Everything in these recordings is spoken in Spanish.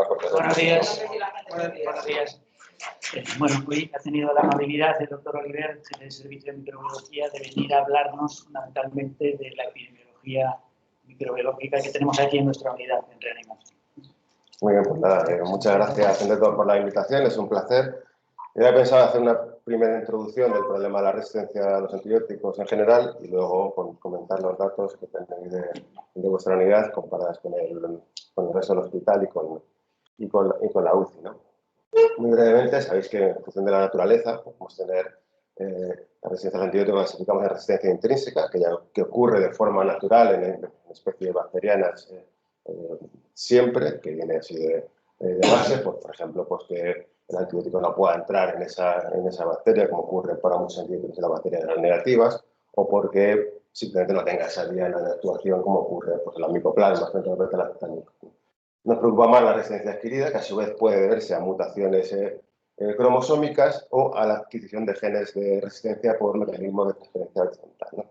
Buenos días. Buenos días. Bueno, hoy ha tenido la amabilidad el doctor Oliver, del Servicio de Microbiología, de venir a hablarnos fundamentalmente de la epidemiología microbiológica que tenemos aquí en nuestra unidad en reanimación. Muy bien, pues nada, muchas gracias, entre todos, por la invitación, es un placer. Yo había pensado hacer una primera introducción del problema de la resistencia a los antibióticos en general y luego comentar los datos que tenéis de vuestra unidad comparadas con el resto del hospital y con la UCI, ¿no? Muy brevemente, sabéis que en función de la naturaleza podemos tener la resistencia al antibiótico, clasificamos en resistencia intrínseca, que ocurre de forma natural en especies bacterianas siempre, que viene así de base, pues, por ejemplo, pues que el antibiótico no pueda entrar en esa bacteria, como ocurre para muchos antibióticos en las bacterias negativas, o porque simplemente no tenga esa vía de actuación, como ocurre pues, en la micoplasma frente al beta-lactámico. Nos preocupa más la resistencia adquirida, que a su vez puede deberse a mutaciones cromosómicas o a la adquisición de genes de resistencia por mecanismos de transferencia horizontal, ¿no?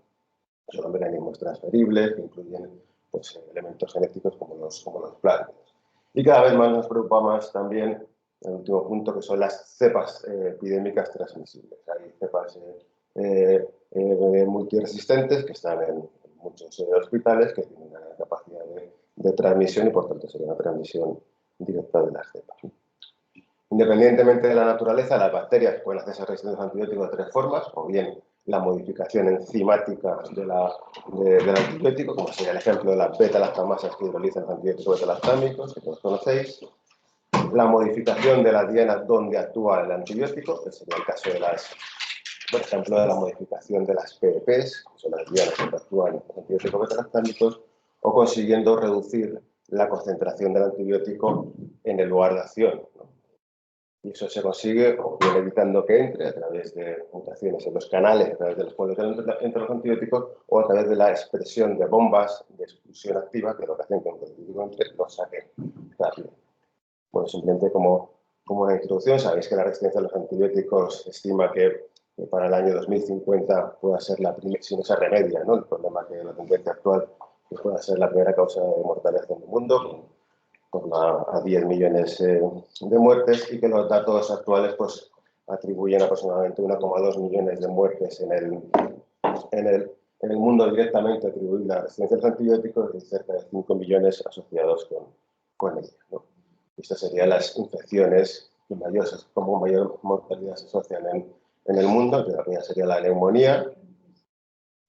Son mecanismos transferibles que incluyen pues, elementos genéticos como los plástidos. Y cada vez más nos preocupa más también el último punto, que son las cepas epidémicas transmisibles. Hay cepas multiresistentes que están en muchos hospitales que tienen una gran capacidad de transmisión y por tanto sería una transmisión directa de las cepas. Independientemente de la naturaleza, las bacterias pueden hacerse resistentes a antibióticos de tres formas, o bien la modificación enzimática del antibiótico, como sería el ejemplo de las beta-lactamasas que hidrolizan los antibióticos beta-lactámicos, que todos conocéis, la modificación de las dianas donde actúa el antibiótico, que sería el caso de por ejemplo, de la modificación de las PEPs, que son las dianas donde actúan los antibióticos beta-lactámicos, o consiguiendo reducir la concentración del antibiótico en el lugar de acción, ¿no? Y eso se consigue o bien evitando que entre a través de mutaciones en los canales, a través de los puentes entre los antibióticos, o a través de la expresión de bombas de expulsión activa, que lo que hacen que el antibiótico entre los saque rápido. Bueno, simplemente como una introducción, sabéis que la resistencia a los antibióticos se estima que para el año 2050 pueda ser la primera, si no se remedia, ¿no? El problema que la tendencia actual que pueda ser la primera causa de mortalidad en el mundo, a 10 millones de muertes, y que los datos actuales pues, atribuyen aproximadamente 1,2 millones de muertes en el mundo directamente atribuible a la resistencia a los antibióticos y cerca de 5 millones asociados con ella, ¿no? Estas serían las infecciones que como mayor mortalidad se asocian en el mundo. La primera sería la neumonía,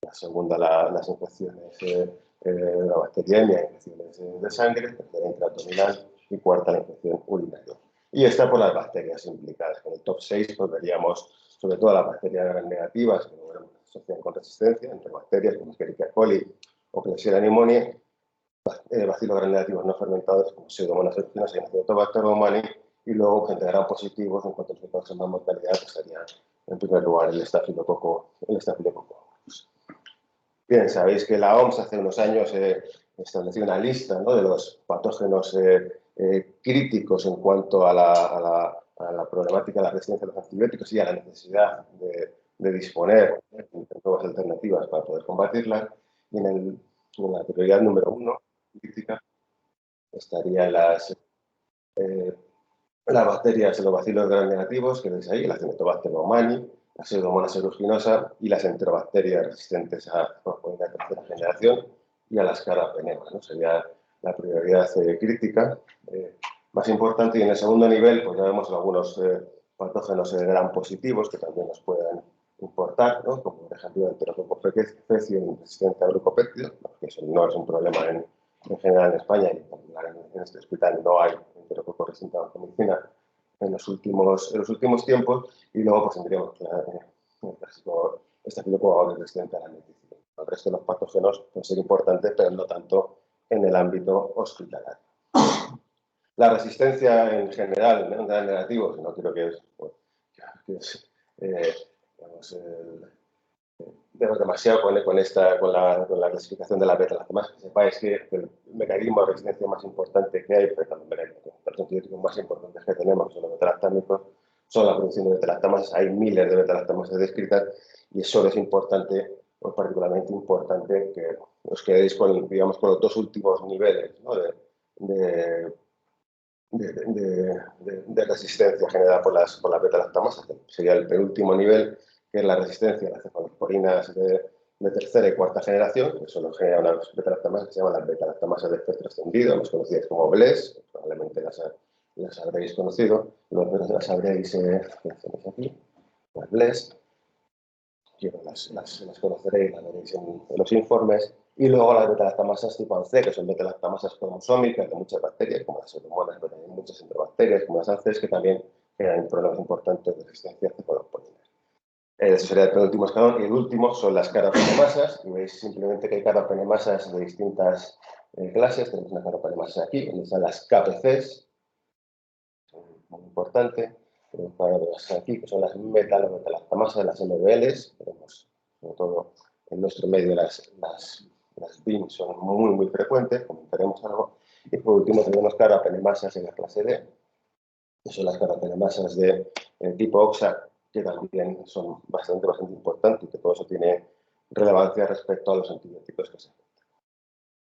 la segunda las infecciones la bacteriemia, infecciones de sangre, tercera intraabdominal y cuarta la infección urinaria. Y esta por las bacterias implicadas. En el top 6 pues, veríamos sobre todo las bacterias gram negativas, que se asocian con resistencia, entre bacterias como Escherichia coli o Klebsiella pneumoniae, bacilos gram negativos no fermentados como Pseudomonas aeruginosa y Acinetobacter baumannii, y luego gente gram positivos en cuanto a los causas más mortalidad, pues estaría en primer lugar el estafilococo. Bien, sabéis que la OMS hace unos años estableció una lista, ¿no?, de los patógenos críticos en cuanto a la problemática de la resistencia a los antibióticos y a la necesidad de disponer de nuevas alternativas para poder combatirlas. Y en la prioridad número 1, crítica, estarían las bacterias, los bacilos gram negativos, que veis ahí, la Acinetobacter baumannii, la Pseudomonas aeruginosa y las enterobacterias resistentes a la tercera generación y a las carbapenemas, ¿no? Sería la prioridad crítica más importante. Y en el segundo nivel, pues ya vemos algunos patógenos gram positivos que también nos pueden importar, ¿no? Como por ejemplo el Enterococcus faecium resistente a glucopéptidos, que eso no es un problema en general en España, y en este hospital no hay Enterococcus resistente a vancomicina en los últimos tiempos. Y luego pues tendríamos el clásico estafilococo aureus resistente a la meticilina. El resto de los patógenos pueden ser importantes, pero no tanto en el ámbito hospitalario. La resistencia en general, en gram negativos, no quiero que demasiado con la clasificación de la beta-lactamasa, que sepáis que el mecanismo de resistencia más importante que hay, los antibióticos más importantes que tenemos, son los beta-lactámicos, son la producción de beta-lactamasas. Hay miles de beta-lactamasas descritas y eso es importante, o particularmente importante, que os quedéis con los dos últimos niveles, ¿no?, de de resistencia generada por las beta-lactamasas. Sería el penúltimo nivel, que es la resistencia a las cefalosporinas de tercera y cuarta generación, que solo genera unas beta-lactamasas que se llaman las beta-lactamasas de espectro extendido, más conocidas como BLES, probablemente las habréis conocido, las habréis aquí, las BLES, que las conoceréis, las veréis en los informes, y luego las beta-lactamasas tipo C, que son beta-lactamasas cromosómicas de muchas bacterias, como las pseudomonas, pero también muchas enterobacterias, como las ANCES, que también generan problemas importantes de resistencia a cefalosporinas. Ese sería el penúltimo escalón. Y el último son las carapenemasas. Y veis simplemente que hay carapenemasas de distintas clases. Tenemos una carapenemasa aquí, donde están las KPCs, muy importante. Tenemos carapenemasas aquí, que son las beta-lactamasas, las MBLs. Tenemos, sobre todo en nuestro medio, las BIM son muy frecuentes, comentaremos algo. Y por último tenemos carapenemasas en la clase D, que son las carapenemasas de tipo OXA, que también son bastante importantes y que todo eso tiene relevancia respecto a los antibióticos que se afectan.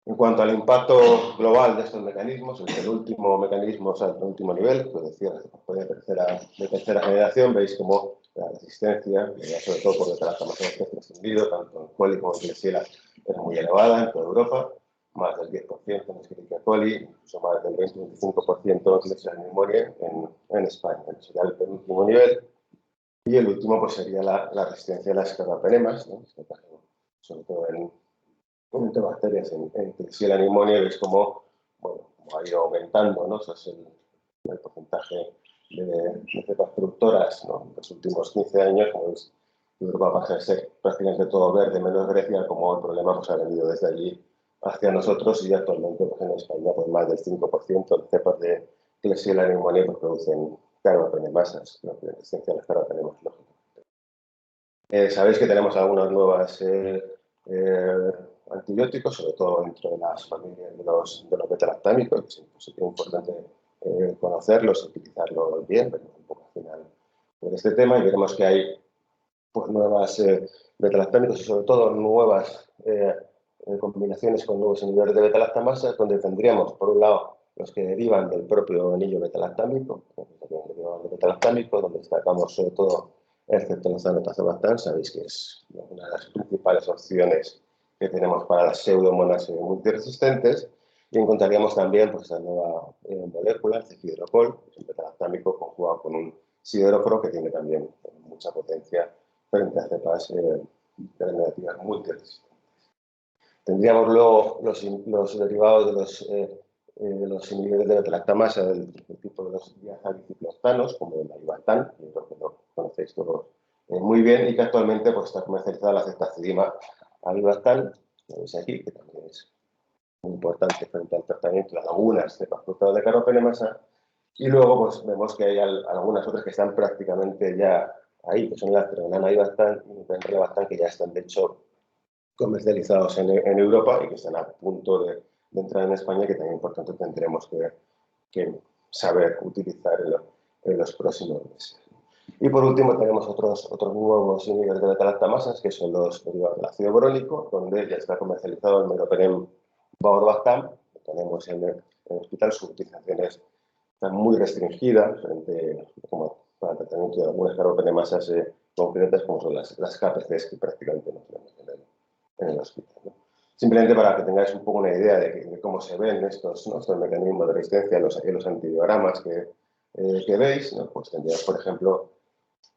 En cuanto al impacto global de estos mecanismos, el último mecanismo, o sea, el último nivel, pues decía, de tercera generación, veis como la resistencia, sobre todo por beta-lactamasas de espectro extendido, tanto en coli como en Klebsiella, es muy elevada en toda Europa, más del 10% en Escherichia coli, incluso más del 20-25% en Klebsiella pneumoniae en España. Ese sería el penúltimo nivel. Y el último pues sería la resistencia a las carbapenemas, ¿no? Sobre todo en bacterias en Klebsiella pneumoniae, veis como, bueno, ha ido aumentando, ¿no? Eso es el porcentaje de cepas productoras, ¿no? En los últimos 15 años, como veis, Europa pasa a ser prácticamente todo verde, menos Grecia, como el problema pues, ha venido desde allí hacia nosotros y actualmente pues, en España pues, más del 5% de cepas de Klebsiella pneumoniae pues, producen carbapenemasas, ¿no? La resistencia a las carbapenemas, lógicamente. Sabéis que tenemos algunas nuevas antibióticos, sobre todo dentro de las familias de los beta-lactámicos, que es importante conocerlos y utilizarlos bien, pero un poco al final por este tema, y veremos que hay pues, nuevas beta-lactámicos y sobre todo nuevas combinaciones con nuevos inhibidores de beta-lactamasas, donde tendríamos, por un lado, los que derivan del propio anillo beta-lactámico, donde destacamos sobre todo el ceftriaxona tazobactam, sabéis que es una de las principales opciones que tenemos para las pseudomonas multiresistentes, y encontraríamos también pues, la nueva molécula, el cefidrocol, que es un beta-lactámico conjugado con un siderocoro que tiene también mucha potencia frente a cepas germinativas multiresistentes. Tendríamos luego los derivados de los inhibidores de beta-lactamasa del tipo de los diazabiciclostanos, como el avibactam, que creo que lo conocéis todos muy bien, y que actualmente pues, está comercializada la ceftazidima avibactam, lo veis aquí, que también es muy importante frente al tratamiento de algunas cepas fructadas de carbapenemasa. Y luego pues, vemos que hay algunas otras que están prácticamente ya ahí, que son las treonana avibactam y relevactam, que ya están de hecho comercializados en Europa y que están a punto de entrar en España, que también por tanto tendremos que saber utilizar en los próximos meses. Y por último tenemos otros nuevos inhibidores de beta-lactamasas, que son los derivados del ácido borónico, donde ya está comercializado el meropenem baorbactam, que tenemos en el hospital, su utilización está muy restringida frente como para el tratamiento de algunas carbapenemasas concretas, como son las KPCs, que prácticamente no tenemos en el hospital, ¿no? Simplemente para que tengáis un poco una idea de cómo se ven estos mecanismos de resistencia en los antibiogramas que veis, ¿no? Pues tendríamos, por ejemplo,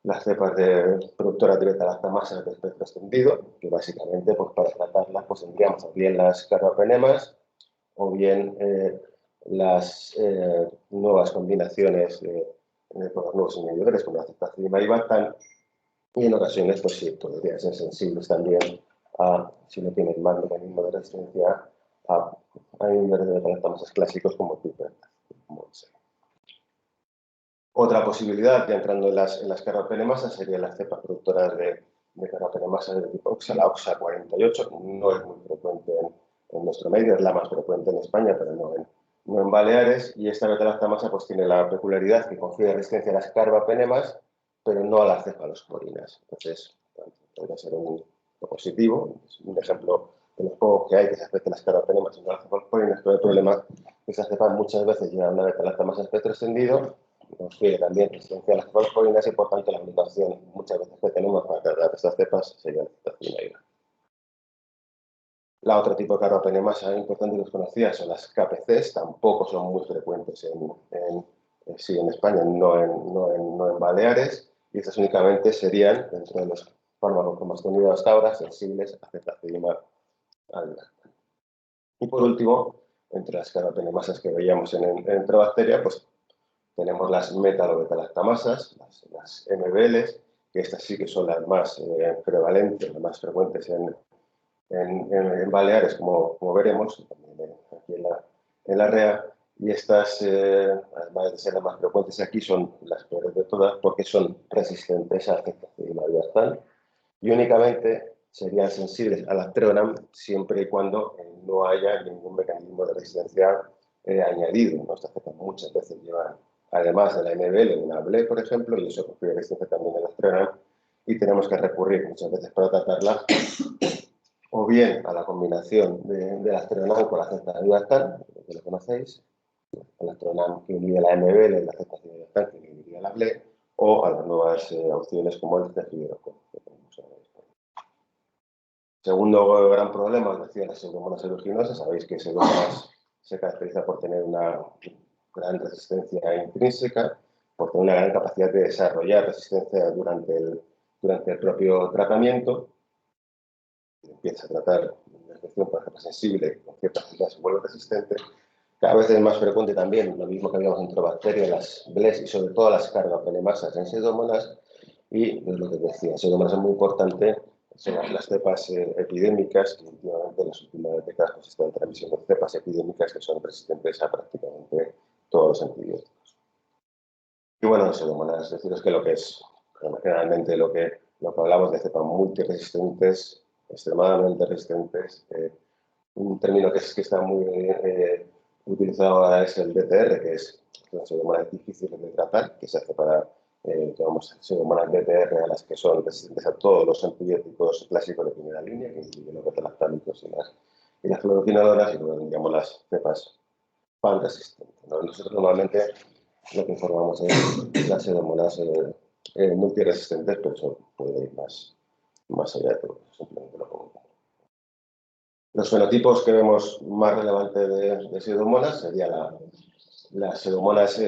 las cepas de productoras de beta-lactamasas de espectro extendido, que básicamente pues, para tratarlas pues, tendríamos o bien las carbapenemas o bien las nuevas combinaciones con los nuevos inhibidores, como la ceftazidima y avibactam, y en ocasiones pues sí, podrían ser sensibles también si no tienen más mecanismo de resistencia a inhibidores de beta-lactamasas clásicos como Piper. Otra posibilidad, ya entrando en las carbapenemasas, serían las cepas productoras de carbapenemasas de tipo OXA, la OXA 48, que no es muy frecuente en nuestro medio, es la más frecuente en España, pero no en Baleares, y esta beta-lactamasa pues, tiene la peculiaridad que confiere resistencia a las carbapenemas, pero no a las cefalosporinas. Entonces, podría ser un positivo. Un ejemplo de los pocos que hay que se afecten las carbapenemas y no las cefaloporinas, pero el problema es que esas cepas muchas veces llevan una beta-lactamasa espectro extendido, confiere también resistencia a las cefaloporinas y por tanto la limitación muchas veces que tenemos para tratar estas cepas sería la cetacina ira. La otro tipo de carbapenemasa importante que os conocía son las KPCs, tampoco son muy frecuentes sí, en España, no en Baleares, y estas únicamente serían, dentro de los fármacos que hemos tenido hasta ahora, sensibles a cetacilina alga. Y por último, entre las carbapenemasas que veíamos en enterobacteria, pues tenemos las metalobeta-lactamasas, las MBLs, que estas sí que son las más prevalentes, las más frecuentes en Baleares, como veremos, también aquí en la REA, y estas, además de ser las más frecuentes aquí, son las peores de todas porque son resistentes a cetacilina diastán y únicamente serían sensibles al Actreonam siempre y cuando no haya ningún mecanismo de resistencia añadido. Estas cepas muchas veces llevan, además de la MBL, una BLE, por ejemplo, y eso confiere resistencia también al Actreonam, y tenemos que recurrir muchas veces para tratarla o bien a la combinación de Actreonam con la cetacilina, que lo conocéis, el Actreonam que inhibe la MBL y la cetacilina que inhibiría la BLE, o a las nuevas opciones como el cefidroco, que tenemos ahora. Segundo gran problema, os decía, las pseudomonas aeruginosas. Sabéis que pseudomonas se caracteriza por tener una gran resistencia intrínseca, por tener una gran capacidad de desarrollar resistencia durante el propio tratamiento. Empieza a tratar una infección, por ejemplo, sensible, con ciertas células se vuelve resistente. Cada vez es más frecuente también, lo mismo que habíamos en enterobacteria, las BLES y sobre todo las carbapenemasas en pseudomonas. Y es lo que decía, pseudomonas es muy importante, son las cepas epidémicas, que últimamente en las últimas décadas pues, están transmitiendo cepas epidémicas que son resistentes a prácticamente todos los antibióticos. Y bueno, en pseudomonas, deciros que lo que es, generalmente lo que hablamos de cepas multiresistentes, extremadamente resistentes, un término que está muy utilizado ahora es el DTR, que es las pseudomonas difíciles de tratar, que se hace para pseudomonas DTR a las que son resistentes a todos los antibióticos clásicos de primera línea, que incluyen los beta-lactámicos y las fluoroquinadoras, y luego tendríamos las cepas pan resistentes, ¿no? Nosotros normalmente lo que informamos es las pseudomonas multiresistentes, pero eso puede ir más allá de todo, simplemente lo pongo. Los fenotipos que vemos más relevantes de pseudomonas serían las pseudomonas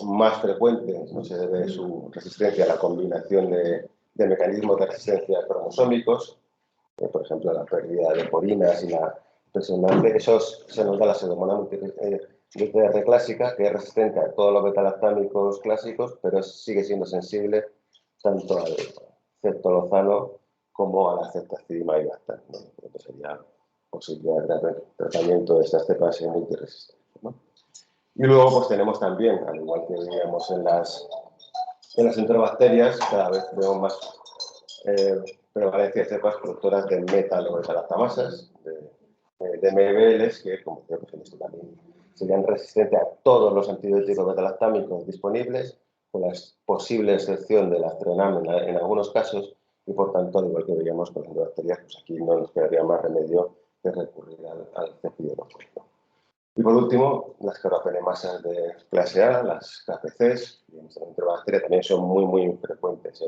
más frecuentes, no se debe su resistencia a la combinación de mecanismos de resistencia cromosómicos, por ejemplo, la pérdida de porinas y la presionante. Eso se nos da la pseudomona DTR clásica, que es resistente a todos los beta-lactámicos clásicos, pero sigue siendo sensible tanto al ceftalozano como a la cetacilina y bastán, ¿no? Entonces sería posibilidad de tratamiento de estas cepas multiresistentes, ¿no? Y luego pues tenemos también, al igual que veíamos en las enterobacterias, cada vez vemos más prevalencia de cepas productoras de metal o beta-lactamasas, de MBLs, que como creo que en esto también serían resistentes a todos los antibióticos beta-lactámicos disponibles, con la posible excepción del Actreonam en algunos casos, y por tanto, al igual que veíamos con las enterobacterias, pues aquí no nos quedaría más remedio que recurrir al cefidroco. Y por último, las carbapenemasas de clase A, las KPCs, en enterobacteria también son muy frecuentes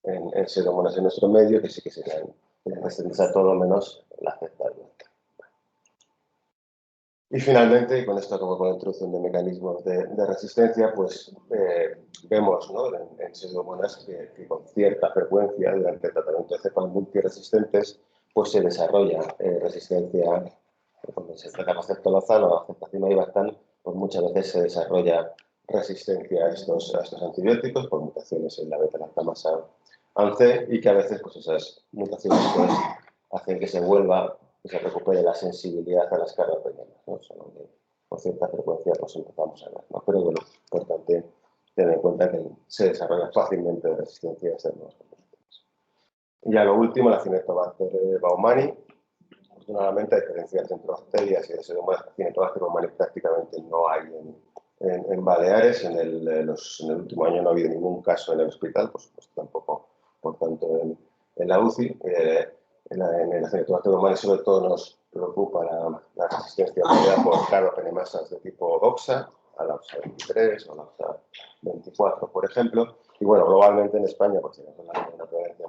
en pseudomonas en nuestro medio, que sí que serían resistentes a todo menos la cefaloporinas. Y finalmente, y con esto acabo con la introducción de mecanismos de resistencia, pues vemos, ¿no?, en pseudomonas que con cierta frecuencia durante el tratamiento de cepas multiresistentes pues se desarrolla resistencia. Cuando se trata con ceftalozano o cetacilina y bastán, pues muchas veces se desarrolla resistencia a estos antibióticos por mutaciones en la beta-lactamasa ANCE y que a veces pues esas mutaciones pues, hacen que se recupere la sensibilidad a las carbapenemas, ¿no? O sea, con cierta frecuencia pues empezamos a ver, ¿no? Pero bueno, es importante tener en cuenta que se desarrolla fácilmente resistencia a estas nuevas componentes. Y ya lo último, la Cinetobacter baumannii. Afortunadamente, a diferencia de enterobacterias y de pseudomonas, Cinetobacter baumannii prácticamente no hay en Baleares. En el último año no ha habido ningún caso en el hospital, por supuesto tampoco, por tanto, en la UCI. en el acento humano, sobre todo nos preocupa la resistencia mediada por carbapenemasas de tipo DOXA, a la OXA 23 o la OXA 24, por ejemplo. Y bueno, globalmente en España pues tenemos una prevalencia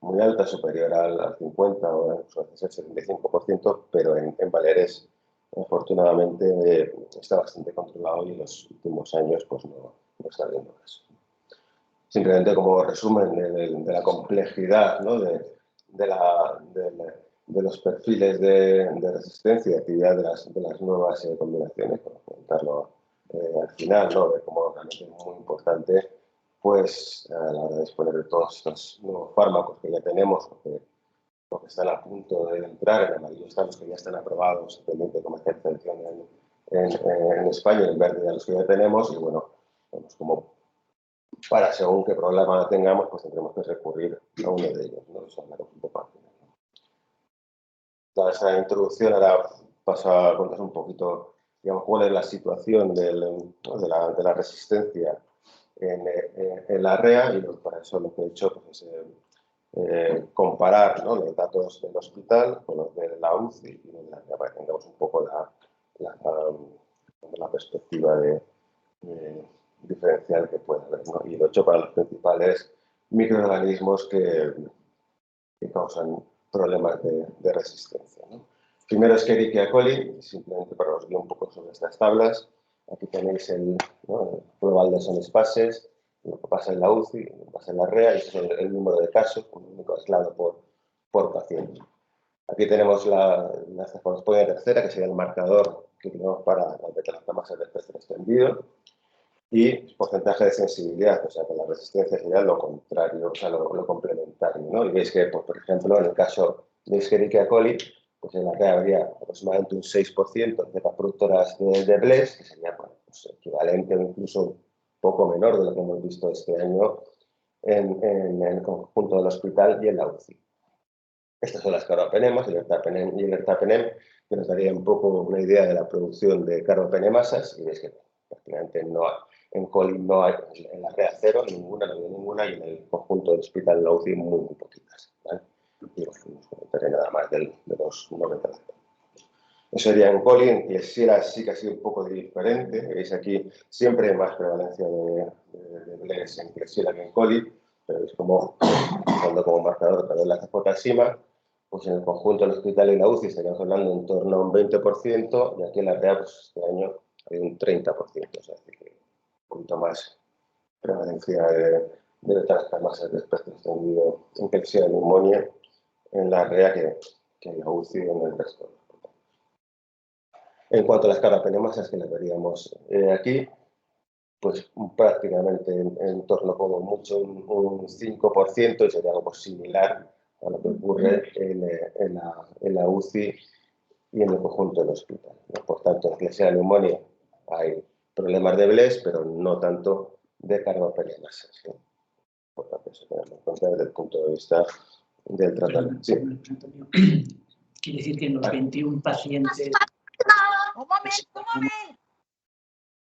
muy alta, superior al 50 o incluso al 75%, pero en Baleares afortunadamente está bastante controlado y en los últimos años pues no está habiendo caso. Simplemente como resumen de la complejidad, ¿no? de los perfiles de resistencia y actividad de las nuevas combinaciones, por comentarlo al final, ¿no? De cómo realmente es muy importante pues, a la hora de disponer de todos estos nuevos fármacos que ya tenemos, porque están a punto de entrar, en amarillo están los que ya están aprobados, pendiente de comercialización en España, en verde ya los que ya tenemos, y bueno, vemos como para según qué problema tengamos, pues tendremos que recurrir a uno de ellos, ¿no? Eso hablaremos un poco al final. Dada esta introducción, ahora paso a contar un poquito, digamos, cuál es la situación de la resistencia en la REA, y para eso lo que he hecho pues, es comparar, ¿no? Los datos del hospital con los de la UCI y de la REA, para que tengamos un poco la perspectiva diferencial que puede haber, ¿no? Y lo he hecho para los principales microorganismos que causan problemas de resistencia, ¿no? Primero Escherichia coli, simplemente para os guiar un poco sobre estas tablas. Aquí tenéis el global de son espaces, lo que pasa en la UCI, lo que pasa en la REA, y ese es el número de casos, un único aislado por paciente. Aquí tenemos la cefalosporina tercera, que sería el marcador que tenemos para las beta-lactamases de espectro extendido, y porcentaje de sensibilidad, o sea, que la resistencia sería lo contrario, o sea, lo complementario, ¿no? Y veis que, pues, por ejemplo, en el caso de Escherichia coli, pues en la REA habría aproximadamente un 6% de productoras de BLES, que sería pues, equivalente o incluso un poco menor de lo que hemos visto este año en el conjunto del hospital y en la UCI. Estas son las carbapenemas, el ertapenem y el ertapenem, que nos daría un poco una idea de la producción de carbapenemasas, y veis que prácticamente no hay. En coli no hay, en la REA cero, ninguna, no hay ninguna, y en el conjunto del hospital en la UCI muy poquitas, ¿vale? Y bueno, no os comentaré nada más de los 90. Eso sería en coli. En Klebsiella sí que ha sido un poco diferente. Veis aquí siempre hay más prevalencia de BLES en Klebsiella que en coli, pero veis como, usando como marcador también la cefotaxima, pues en el conjunto del hospital y la UCI estaríamos hablando en torno a un 20%, y aquí en la REA pues, este año hay un 30%, o sea, que un poquito más prevalencia de beta-lactamases de espectro extendido en Klebsiella neumonía en la REA que en la UCI y en el resto. En cuanto a las carbapenemasas que las veríamos aquí, pues prácticamente en torno como mucho un 5%, y sería algo similar a lo que ocurre en la UCI y en el conjunto del hospital, ¿no? Por tanto, en Klebsiella neumonía hay problemas de BLES, pero no tanto de carbapenemasas, ¿no? Por tanto, eso tenemos en cuenta desde el punto de vista del tratamiento. Sí. Quiere decir que en los 21 pacientes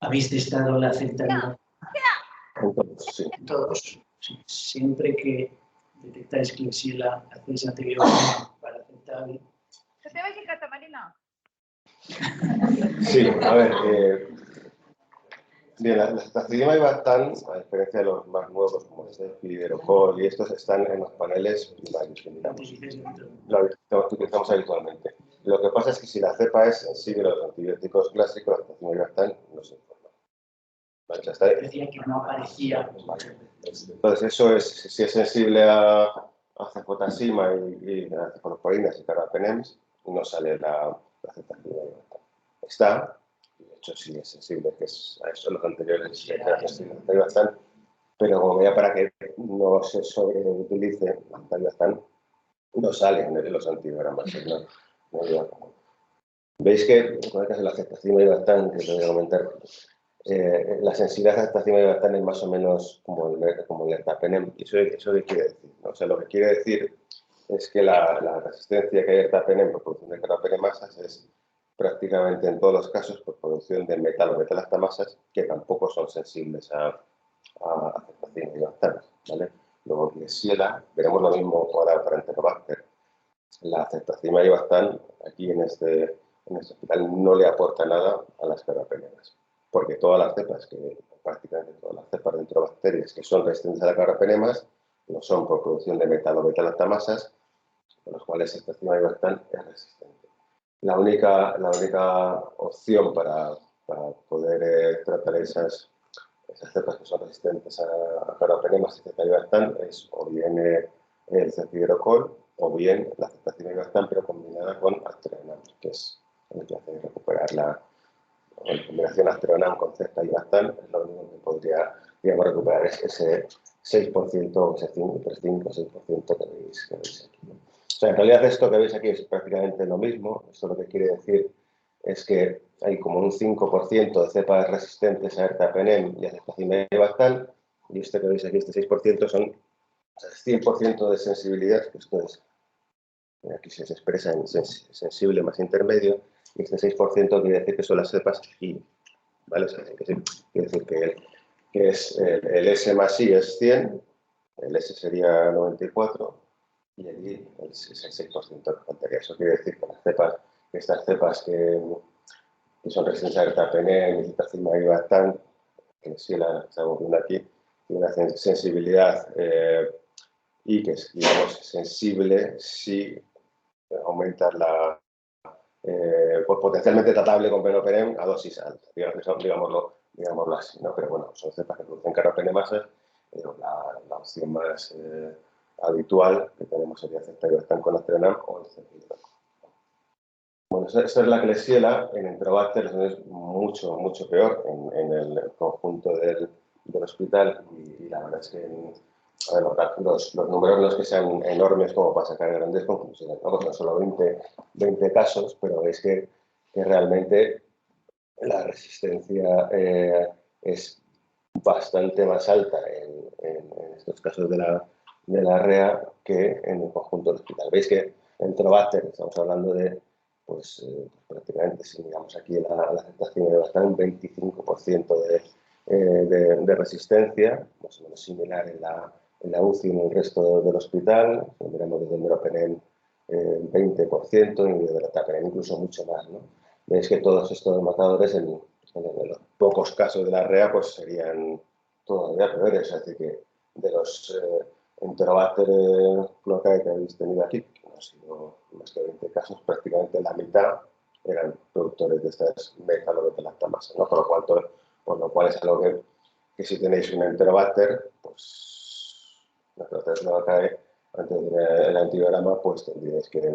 habéis testado la aceptabilidad. Sí. Todos. Sí. Siempre que detectáis Klebsiella, hacéis antibiótico para aceptable. Sí, a ver, bien, la ceftriaxona y bactam, a diferencia de los más nuevos como este Fiderocol y estos, están en los paneles primarios que miramos. Lo utilizamos habitualmente. Lo que pasa es que si la cepa es sensible a los antibióticos clásicos, la ceftriaxona y bactam no se informa. Vale, decía que no aparecía. Entonces, eso es, si es sensible a cefotaxima y a cefalosporinas y carbapenems, no sale la ceftriaxona y bactam. Está, de hecho sí es sensible, que es a eso los anteriores que hay bastante, pero como ya para que no se sobreutilice bastante, no salen de los antibiogramas. ¿No? Veis que con el caso de la ceftriaxona y bactam, que os voy a comentar, la sensibilidad a ceftriaxona y bactam es más o menos como el ertapenem. ¿Eso qué quiere decir? ¿No? O sea, lo que quiere decir es que la resistencia que hay a ertapenem por producción de carbapenemasas es prácticamente en todos los casos por producción de metal o beta-lactamasas que tampoco son sensibles a ceftriaxona y bactam, ¿vale? Luego en Klebsiella veremos lo mismo ahora para Enterobacter. la ceftazimima y avastan aquí en este hospital no le aporta nada a las carbapenemas, porque todas las cepas, prácticamente todas las cepas de enterobacterias que son resistentes a las carbapenemas, lo son por producción de metalo-beta-lactamasas, con los cuales ceftazimima y avastan es resistente. La única opción para poder tratar esas cepas que son resistentes a carbapenemas y ceftazimima es o bien el cefidrocol o bien la ceftazimima y avastan, pero combinada con aztreonam, que es el que hace recuperar la combinación aztreonam con cefta y avastan, es lo único que podría, digamos, recuperar ese 6%, ese 5-6% que veis aquí, ¿no? O sea, en realidad esto que veis aquí es prácticamente lo mismo. Esto lo que quiere decir es que hay como un 5% de cepas resistentes a ertapenem y a ceftazimima y avastan, y este que veis aquí, este 6%, son 100% de sensibilidad, que esto es, aquí se expresa en sensible más intermedio, y este 6% quiere decir que son las cepas I, ¿vale? O sea, quiere decir que es el S más I es 100, el S sería 94, y allí es el 6% que faltaría. Eso quiere decir que estas cepas que son resistentes a ertapenem y ceftazimima y avastan, que sí la estamos viendo aquí, tiene una sensibilidad y que es, digamos, sensible si aumentas la potencialmente tratable con penopenem a dosis alta, digámoslo así, ¿no? Pero bueno, son cepas que producen carbapenemasas, pero la opción más habitual que tenemos sería ceftazimima y avastan con aztreonam o el cefidrocol. Bueno, esta es la Klebsiella. En Enterobacter es mucho peor en el conjunto del hospital, y la verdad es que los números no es que sean enormes como para sacar grandes conclusiones, ¿no? Porque son solo 20 casos, pero veis que realmente la resistencia es bastante más alta en estos casos de la REA que en el conjunto del hospital. Veis que en Enterobacter estamos hablando de prácticamente, si miramos aquí la aceptación de bastante, un 25% de resistencia, más o menos similar en la UCI y en el resto del hospital. Si miramos desde el meropenem, 20%, y desde el ertapenem incluso mucho más, ¿no? Veis que todos estos marcadores en los pocos casos de la REA pues serían todavía peores, es decir, que de los Enterobacter cloacae que habéis tenido aquí, que no han sido más que 20 casos, prácticamente la mitad eran productores de estas metalo-beta-lactamasas, ¿no? Por lo cual es algo que si tenéis un Enterobacter, pues la cloacae antes del antibiograma, pues tendríais que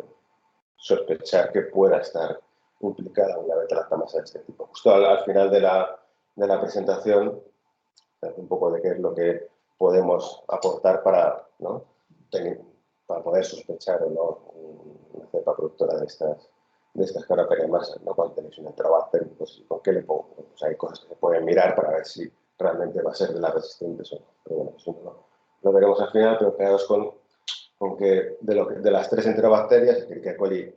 sospechar que pueda estar implicada una beta-lactamasa de este tipo. Justo al final de la presentación, un poco de qué es lo que podemos aportar para poder sospechar o no una cepa productora de estas carbapenemasas, ¿no? Cuando tenéis un Enterobacter, pues ¿con qué le pongo? Pues hay cosas que se pueden mirar para ver si realmente va a ser de las resistentes o no. Pero bueno, eso lo veremos al final, pero quedaos con que de las 3 enterobacterias, Escherichia coli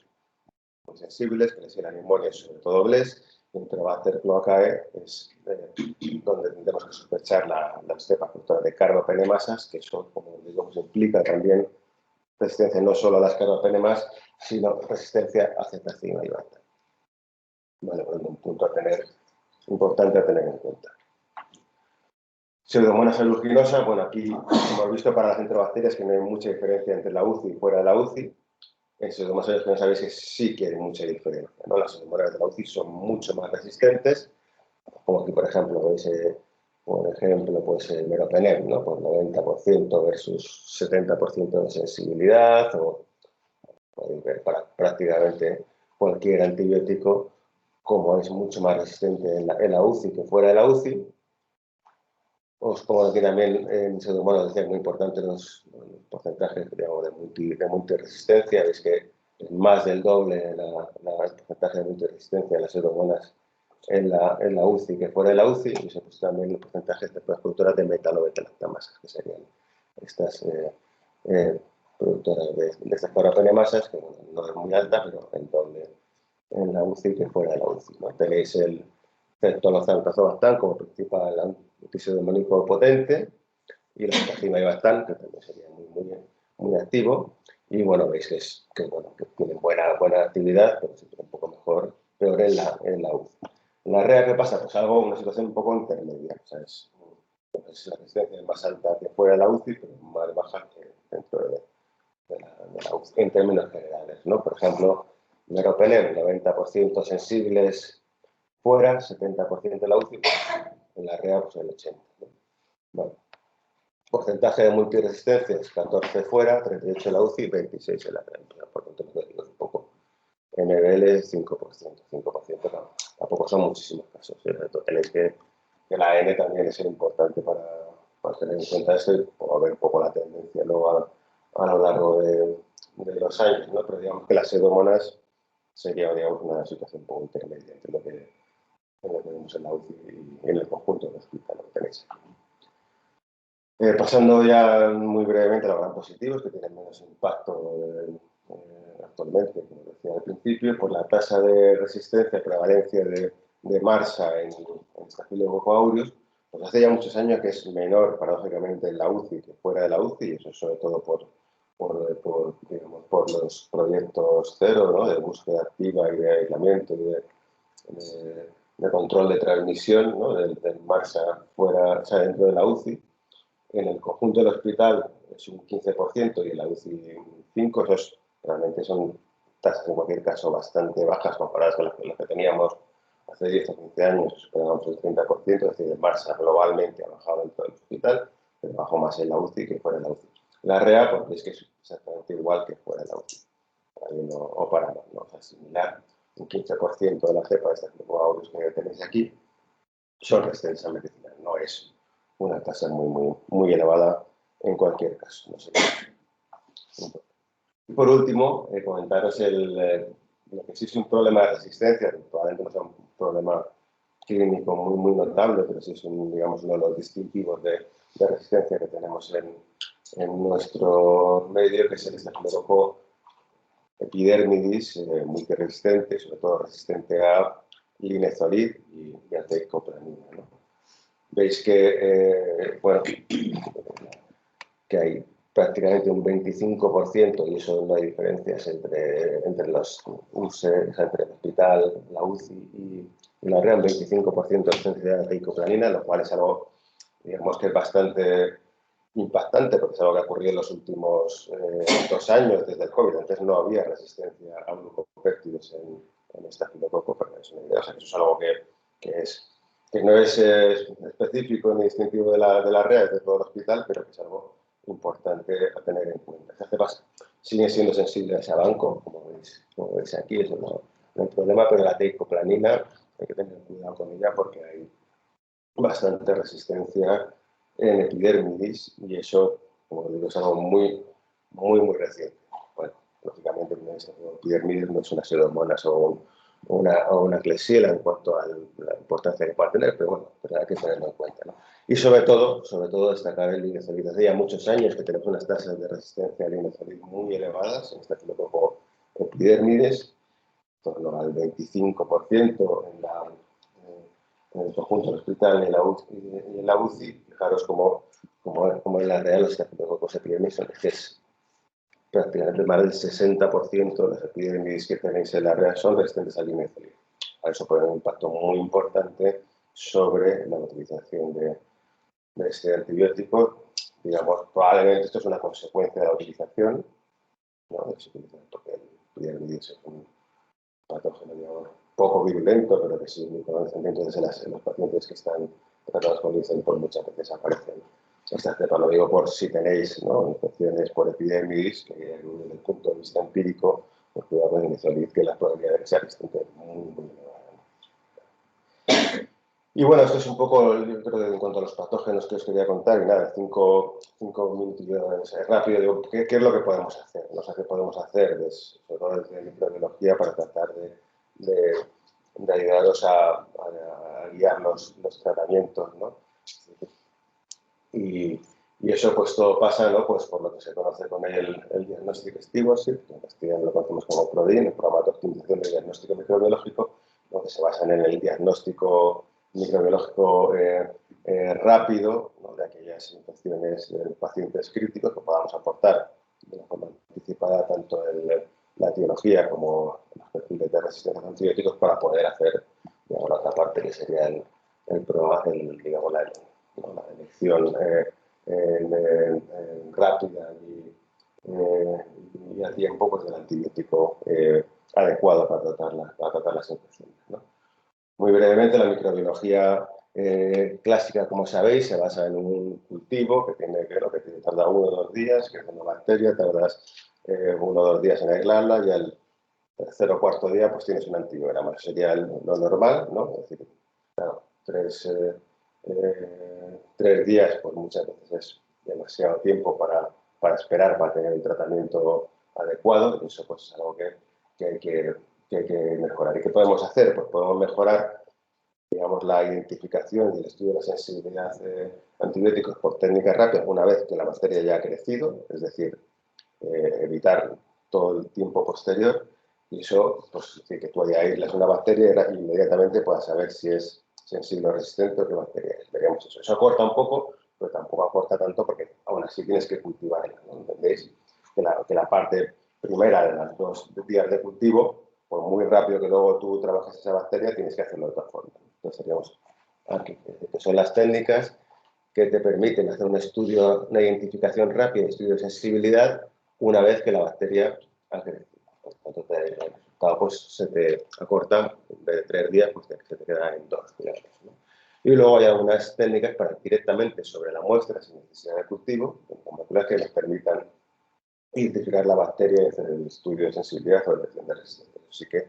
muy sensibles, Klebsiella pneumoniae, sobre todo Bless, y Enterobacter cloacae es donde tendremos que sospechar la cepa productora de carbapenemasas, que eso, como digo, pues implica también resistencia no solo a las carbapenemas, sino resistencia a ceftazimima y avastan. Vale, bueno, un punto importante a tener en cuenta. Pseudomonas aeruginosa, bueno, aquí hemos visto para las enterobacterias que no hay mucha diferencia entre la UCI y fuera de la UCI. En Pseudomonas aeruginosa sabéis que sí que hay mucha diferencia, ¿no? Las pseudomonas de la UCI son mucho más resistentes, como aquí, por ejemplo, veis, pues el meropenem, ¿no? Por 90% versus 70% de sensibilidad, o podéis ver para prácticamente cualquier antibiótico, como es mucho más resistente en la UCI que fuera de la UCI. Os pongo aquí también en Pseudomonas, decía, muy importante los porcentajes, digamos, de multiresistencia. Veis que es más del doble el porcentaje de multiresistencia de las Pseudomonas en la UCI que fuera de la UCI, y se puso también los porcentajes de productoras de metalo-beta-lactamasas, que serían estas productoras de estas carbapenemasas, que bueno, no es muy alta, pero el doble en la UCI que fuera de la UCI, ¿no? Tenéis el ceftriaxona azobactam como principal antiseudemónico potente, y la ceftazimima y avastan, que también sería muy activo. Y bueno, veis que tienen buena actividad, pero siempre un poco peor en la UCI. En la REA, ¿qué pasa? Pues una situación un poco intermedia. O sea, es la resistencia más alta que fuera de la UCI, pero más baja que dentro de la UCI, en términos generales, ¿no? Por ejemplo, meropenem, 90% sensibles fuera, 70% de la UCI, en la REA pues el 80%. ¿No? Bueno, porcentaje de multiresistencias, 14 fuera, 38 en la UCI, 26 en la REA. Por tanto, es un poco MBL 5%, 5% tampoco son muchísimos casos. Tenéis que la N también es importante para tener en cuenta esto y ver un poco la tendencia luego a lo largo de los años, ¿no? Pero digamos que las pseudomonas sería, digamos, una situación un poco intermedia entre lo que vemos en la UCI y en el conjunto del hospital, lo que tenéis aquí. Pasando ya muy brevemente a los gran positivos, que tienen menos impacto actualmente, como decía al principio, por la tasa de resistencia, prevalencia de MARSA en Staphylococcus aureus, pues hace ya muchos años que es menor, paradójicamente, en la UCI que fuera de la UCI, y eso sobre todo por los proyectos cero, ¿no? De búsqueda activa y de aislamiento y de control de transmisión, ¿no? del MARSA fuera, o sea, dentro de la UCI. En el conjunto del hospital es un 15% y en la UCI un 5%. Esos realmente son tasas en cualquier caso bastante bajas comparadas con las que teníamos hace 10 o 15 años, superábamos el 30%, es decir, el MARSA globalmente ha bajado dentro del hospital, pero bajó más en la UCI que fuera de la UCI. La REA, porque es que es exactamente igual que fuera de la UCI. O para no asimilar, un 15% de la cepa de Staphylococcus aureus que tenéis aquí son resistentes a medicina. No es una tasa muy elevada en cualquier caso. No sé. Y por último, comentaros lo que sí es un problema de resistencia, que probablemente no sea un problema clínico muy notable, pero sí es digamos, uno de los distintivos de resistencia que tenemos en nuestro medio, que es el Staphylococcus epidermidis, muy resistente, sobre todo resistente a linezolid y a teicoplanin, ¿no? Veis que, bueno, que hay prácticamente un 25%, y eso no hay diferencias entre los UCE, entre el hospital, la UCI y la REA, un 25% de sensibilidad de teicoplanina, lo cual es algo, digamos, que es bastante impactante, porque es algo que ha ocurrido en los últimos 2 años desde el COVID. Antes no había resistencia a glucopéptidos en Staphylococcus aureus. O sea, eso es algo que no es específico ni distintivo de la REA, de todo el hospital, pero que es algo importante a tener en cuenta. Estas cepas siguen siendo sensibles a banco, como veis aquí, eso no hay problema, pero la teicoplanina hay que tener cuidado con ella porque hay bastante resistencia en epidermidis y eso, como digo, es algo muy reciente. Bueno, lógicamente epidermidis no es una pseudomonas o una klebsiella en cuanto a la importancia que pueda tener, pero bueno, pues hay que tenerlo en cuenta, ¿no? Y sobre todo destacar el linezolid. Hace ya muchos años que tenemos unas tasas de resistencia al linezolid muy elevadas en Staphylococcus epidermidis, en torno al 25% en el conjunto del hospital y en la UCI. Fijaros como en la REA los Staphylococcus epidermidis es prácticamente más del 60% de las epidemias que tenéis en la REA son resistentes al linezolid. Eso puede tener un impacto muy importante sobre la utilización de este antibiótico. Digamos, probablemente esto es una consecuencia de la utilización, ¿no? Porque el epidermidis es un patógeno, digamos, poco virulento, pero que sí, entonces en los pacientes que están tratados con linezolid, pues muchas veces aparecen esta cepa. Lo digo por si tenéis, ¿no?, infecciones por epidermidis, que desde el punto de vista empírico, pues cuidado con el linezolid, que la probabilidad de que sea resistente es muy elevada. Y bueno, esto es un poco, yo creo que en cuanto a los patógenos que os quería contar, y nada, 5 minutillos rápido, digo, ¿qué es lo que podemos hacer? No sé qué podemos hacer, sobre todo desde microbiología, para tratar de ayudaros a guiar los tratamientos, ¿no? Y eso pues todo pasa, ¿no?, pues por lo que se conoce con el diagnóstico Stewardship, que en castellano lo conocemos como PRODIN, el programa de optimización de diagnóstico microbiológico, donde se basan en el diagnóstico microbiológico rápido, ¿no?, de aquellas infecciones de pacientes críticos que podamos aportar de una forma anticipada tanto en la etiología como los perfiles de resistencia a los antibióticos para poder hacer, digamos, la otra parte que sería digamos, la elección rápida y a tiempo pues, del antibiótico adecuado para tratar las infecciones, ¿no? Muy brevemente, la microbiología clásica, como sabéis, se basa en un cultivo que tarda 1 o 2 días, que es una bacteria, tardas 1 o 2 días en aislarla y al tercer o cuarto día pues tienes un antibiograma. Eso sería lo normal, ¿no? Es decir, claro, 3 días pues muchas veces es demasiado tiempo para esperar para tener el tratamiento adecuado y eso pues es algo que hay que mejorar. ¿Y qué podemos hacer? Pues podemos mejorar, digamos, la identificación y el estudio de la sensibilidad de antibióticos por técnicas rápidas una vez que la bacteria ya ha crecido, es decir, evitar todo el tiempo posterior y eso, pues, que tú ya aíslas una bacteria y inmediatamente puedas saber si es sensible o resistente o qué bacteria es. Veríamos eso. Eso acorta un poco, pero tampoco acorta tanto porque aún así tienes que cultivarla, ¿no? ¿Entendéis? Que la parte primera de las 2 días de cultivo, por muy rápido que luego tú trabajes esa bacteria, tienes que hacerlo de otra forma. Entonces seríamos aquí, que son las técnicas que te permiten hacer un estudio, una identificación rápida, un estudio de sensibilidad, una vez que la bacteria ha crecido. Por tanto, el resultado pues, se te acorta, en vez de 3 días, pues se te queda en 2, digamos, ¿no? Y luego hay algunas técnicas para directamente sobre la muestra, sin necesidad de cultivo, moléculas que nos permitan identificar la bacteria y hacer el estudio de sensibilidad o detección de resistencia. Así que,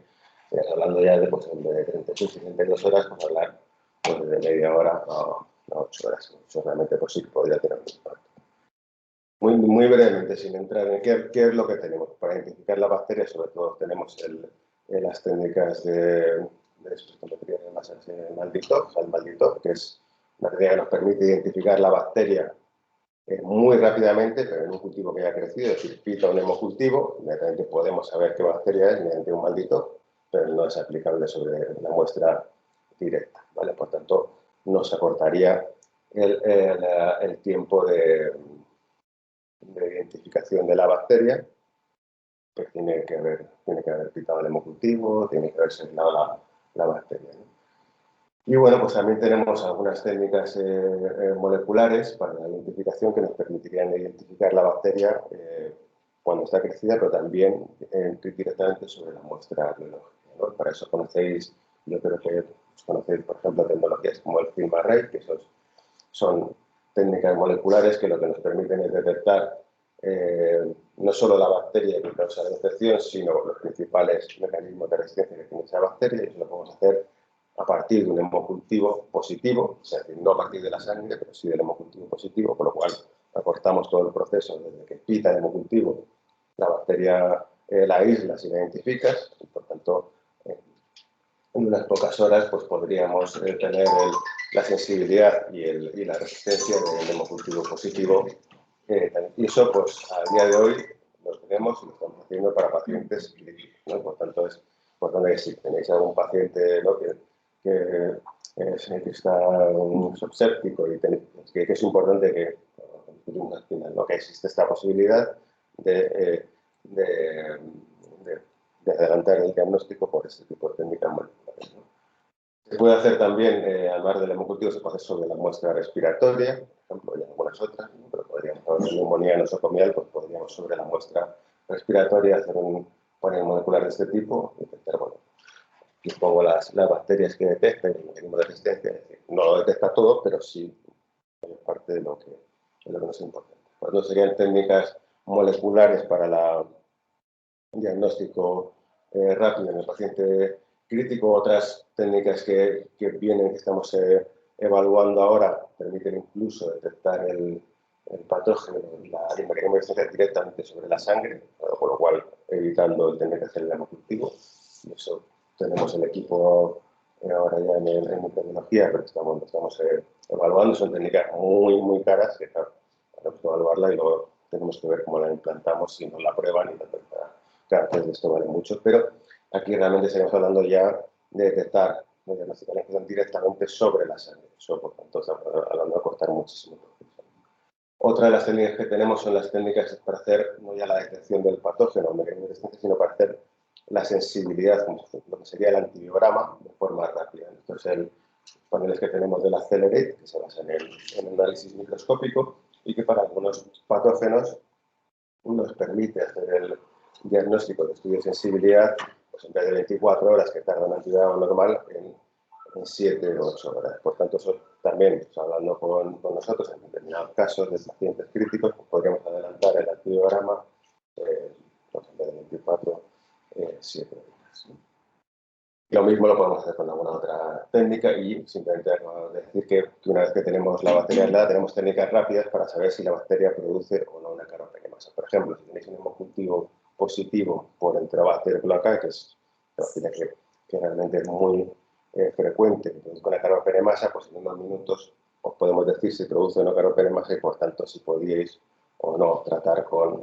hablando ya de 36 y 32 horas, pues hablar pues, de media hora a 8 horas. Eso realmente pues, sí que podría tener un impacto. Muy brevemente, sin entrar en qué es lo que tenemos. Para identificar la bacteria, sobre todo, tenemos las técnicas de espectrometría de masas Malditov, que es una técnica que nos permite identificar la bacteria muy rápidamente, pero en un cultivo que ya ha crecido, es decir, pita un hemocultivo, inmediatamente podemos saber qué bacteria es mediante un Malditov, pero no es aplicable sobre la muestra directa, ¿vale? Por tanto, nos acortaría el tiempo de identificación de la bacteria, pues tiene que haber pitado el hemocultivo, tiene que haberse aislado la bacteria, ¿no? Y bueno, pues también tenemos algunas técnicas moleculares para la identificación que nos permitirían identificar la bacteria cuando está crecida, pero también directamente sobre la muestra biológica, ¿no? Para eso conocéis, yo creo que conocéis, por ejemplo, tecnologías como el Film Array, que son técnicas moleculares que lo que nos permiten es detectar no solo la bacteria que causa la infección, sino los principales mecanismos de resistencia que tiene esa bacteria, y eso lo podemos hacer a partir de un hemocultivo positivo, es decir, no a partir de la sangre, pero sí del hemocultivo positivo, con lo cual acortamos todo el proceso desde que pita el hemocultivo, la bacteria la aíslas y la identificas, y por tanto, en unas pocas horas pues, podríamos tener la sensibilidad y la resistencia del hemocultivo positivo. Y eso, pues, a día de hoy lo tenemos y lo estamos haciendo para pacientes críticos, ¿no? Por tanto, es importante que si tenéis algún paciente, ¿no? que está subséptico y que es importante que al final, ¿no? que existe esta posibilidad de adelantar el diagnóstico por este tipo de técnicas moleculares, ¿no? Se puede hacer también, además del hemocultivo, se puede hacer sobre la muestra respiratoria, por ejemplo, y algunas otras, ¿no? Pero podríamos, para neumonía nosocomial, pues podríamos sobre la muestra respiratoria hacer un panel molecular de este tipo y detectar, bueno, y pongo las bacterias que detecta y el mecanismo de resistencia, es decir, no lo detecta todo, pero sí es parte de lo que nos importa. Pues no serían técnicas moleculares para el diagnóstico rápido en el paciente crítico. Otras técnicas que estamos evaluando ahora permiten incluso detectar el patógeno, el mecanismo de resistencia directamente sobre la sangre, con lo cual evitando el tener que hacer el hemocultivo. Y eso tenemos el equipo ahora ya en microbiología, pero estamos evaluando. Son técnicas muy caras que tenemos que evaluarla y luego tenemos que ver cómo la implantamos, si nos la prueban y la cada vez esto vale mucho. Pero aquí realmente seguimos hablando ya de detectar, de diagnosticar la infección directamente sobre la sangre. Eso, por tanto, estamos hablando de cortar muchísimo. Otra de las técnicas que tenemos son las técnicas para hacer no ya la detección del patógeno, sino para hacer la sensibilidad, como lo que sería el antibiograma, de forma rápida. Entonces, los paneles que tenemos del Accelerate, que se basan en análisis microscópico y que para algunos patógenos nos permite hacer el diagnóstico de estudio de sensibilidad, pues en vez de 24 horas que tarda un antibiograma normal, en 7 o 8 horas. Por tanto, eso también, pues, hablando con nosotros, en determinados casos de pacientes críticos, pues, podríamos adelantar el antibiograma pues, en vez de 24, 7 horas. Lo mismo lo podemos hacer con alguna otra técnica y simplemente decir que una vez que tenemos la bacteria aislada, tenemos técnicas rápidas para saber si la bacteria produce o no una caropenemasa. Por ejemplo, si tenéis un hemocultivo positivo por Enterobacter glaucae, que es una bacteria que realmente es muy frecuente, entonces con la caropenemasa, pues en unos minutos os podemos decir si produce o no caropenemasa y por tanto si podíais o no tratar con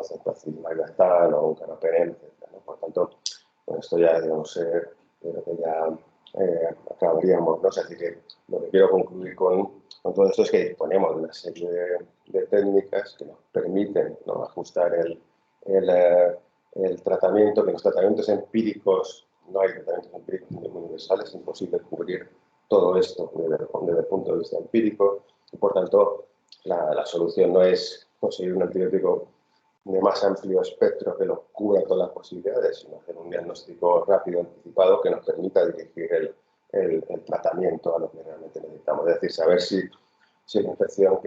centracilimab o un caropenem, etc., ¿no? Por tanto, bueno, esto ya, digamos, creo que ya acabaríamos, ¿no? Es decir, que lo que quiero concluir con todo esto es que disponemos de una serie de técnicas que nos permiten, ¿no?, ajustar el tratamiento, que los tratamientos empíricos, no hay tratamientos empíricos muy universales, es imposible cubrir todo esto desde el punto de vista empírico y, por tanto, la solución no es conseguir un antibiótico de más amplio espectro que lo cubra todas las posibilidades, sino hacer un diagnóstico rápido, anticipado, que nos permita dirigir el tratamiento a lo que realmente necesitamos. Es decir, saber si la infección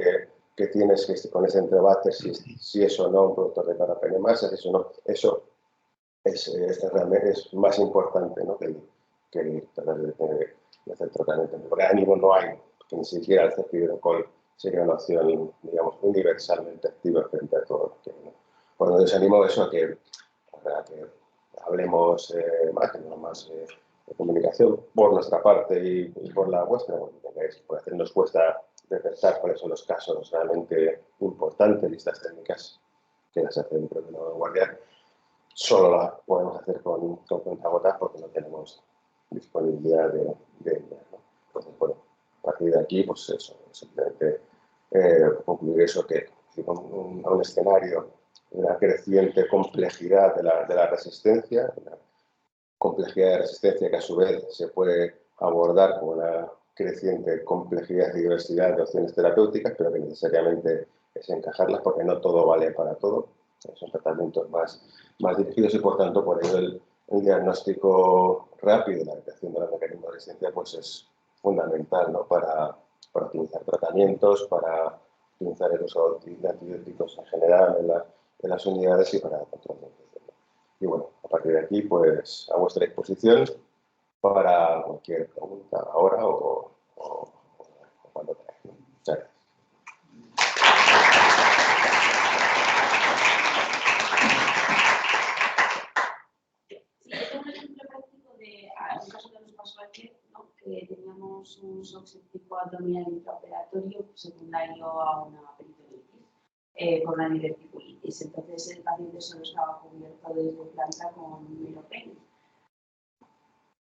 que tienes con ese Enterobacter, si es o no un productor de caropenemasa, si eso no, eso realmente es más importante, ¿no?, que el tratar de hacer tratamiento. Porque ánimo no hay, que ni siquiera el cefidrocol sería una opción, digamos, universalmente activa frente a todo lo que, ¿no? Por lo que os animo a eso, a que hablemos más de comunicación por nuestra parte y por la vuestra, porque por hacer nos cuesta detectar cuáles son los casos realmente importantes y estas técnicas que las hace el propio Guardián solo las podemos hacer con cuentagotas porque no tenemos disponibilidad de ellas, ¿no? Entonces, bueno, a partir de aquí, pues eso, simplemente concluir eso, que a un escenario, una creciente complejidad de la resistencia, una complejidad de resistencia que a su vez se puede abordar con una creciente complejidad y diversidad de opciones terapéuticas, pero que necesariamente es encajarlas porque no todo vale para todo. Son tratamientos más dirigidos y, por tanto, por ello el diagnóstico rápido y la detección de los mecanismos de resistencia pues es fundamental, ¿no?, para optimizar tratamientos, para optimizar el uso de antibióticos en general en las unidades y para el control de infección. Y bueno, a partir de aquí, pues a vuestra disposición para cualquier pregunta ahora o cuando queráis. Muchas gracias. Un caso que nos pasó ayer, ¿no?, que teníamos un shock séptico abdominal intraoperatorio secundario a una peritonitis por una diverticulitis. Entonces el paciente solo estaba cubierto desde planta con meropen.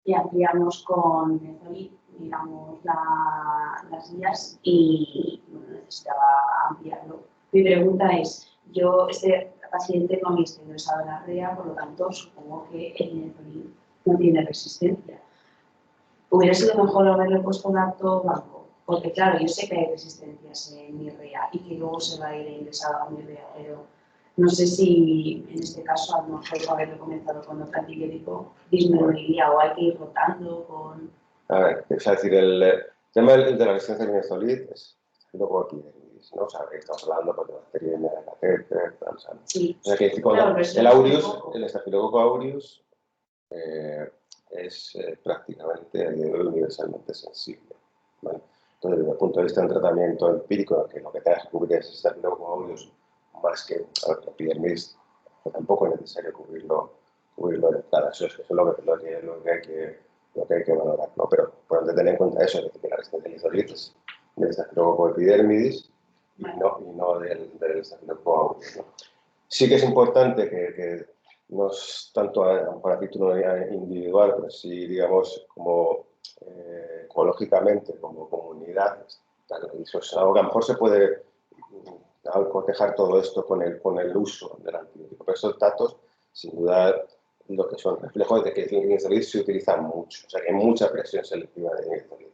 Y ampliamos con Mezolid, miramos las guías y bueno, necesitaba ampliarlo. Mi pregunta es, este paciente no me está ingresado en la REA, por lo tanto supongo que el Mezolid no tiene resistencia. Hubiera sido mejor haberle puesto un acto blanco, porque claro, yo sé que hay resistencias en mi REA y que luego se va a ir ingresado a mi REA, pero no sé si en este caso a lo mejor haberlo comenzado con otro antibiótico disminuiría o hay que ir rotando con... A ver, es decir, el tema de la resistencia al Mezolid es luego aquí, ¿no? O sea, que estamos hablando de bacteriemia, de catéter, tal, o sea, sí. O sea, que Claro, el aureus, el estafilococo aureus, es prácticamente universalmente sensible, ¿vale? Entonces, desde el punto de vista del tratamiento empírico, que lo que tengas que cubrir es estafilococo aureus, más que epidermis, tampoco es necesario cubrirlo de entrada. Eso es lo que hay que valorar, ¿no? Pero por donde tener en cuenta eso, es decir, que la resistencia al Mezolid es del estafilococo epidermidis y no del estafilococo aureus, ¿no? Sí que es importante que no es tanto para título individual, pero sí, digamos, como ecológicamente, como comunidad, eso es algo que a lo mejor se puede cotejar todo esto con el uso del antibiótico. Pero esos datos, sin duda, lo que son reflejos de que el nimesulide se utiliza mucho, o sea que hay mucha presión selectiva de nimesulide.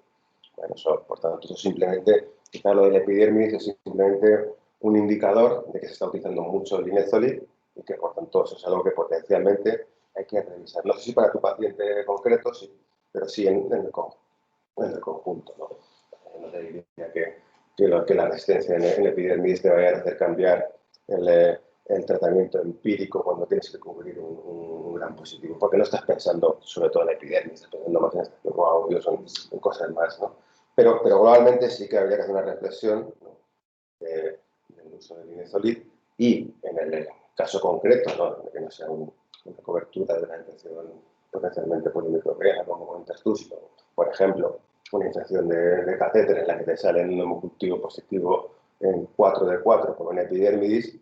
Bueno, por tanto, eso simplemente, quizá lo del epidermis es simplemente un indicador de que se está utilizando mucho el nimesulide y que, por tanto, eso es algo que potencialmente hay que revisar. No sé si para tu paciente concreto, sí, pero sí en el conjunto, ¿no? No te diría que la resistencia en epidermis te vaya a hacer cambiar el tratamiento empírico cuando tienes que cubrir un gran positivo, porque no estás pensando sobre todo en la epidermis, estás pensando más en este audio, son cosas más, ¿no? Pero globalmente sí que habría que hacer una reflexión, ¿no?, del uso del nimesulide y en el caso concreto, ¿no?, de que no sea una cobertura de una infección potencialmente polimicrobiana, como comentas tú, sino, por ejemplo, una infección de catéter en la que te sale un hemocultivo positivo en 4D4 por una epidermidis,